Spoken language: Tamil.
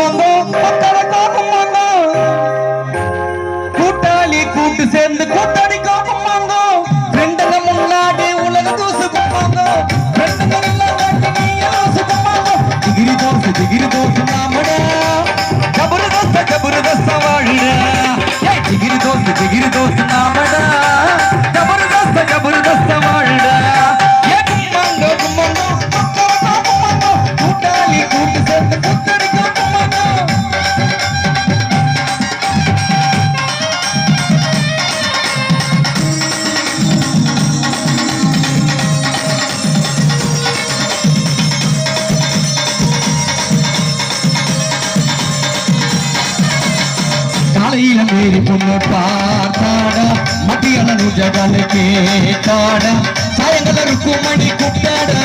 கும்மங்கோ மக்களுக்கோ கும்மங்கோ கூட்டாளி கூட்டு சேர்ந்து கூட்டடிக்கோ கும்மங்கோ ரெண்டுங்க முன்னாடி உலக தூசு கும்மங்கோ ரெண்டுங்க கும்மங்கோ ஜிகிரி தோசு நாமடா ஜபர்தஸ்த வாழிடா ஜிகிரி தோசு நாமடா ஜபர்தஸ்த வாழிடா காலையில மேரி பொண்ணு பார்த்தாடா மத்தியான ஜகலுக்கே தாடா சாயங்கால ருக்குமணி கூப்பிட்டாடா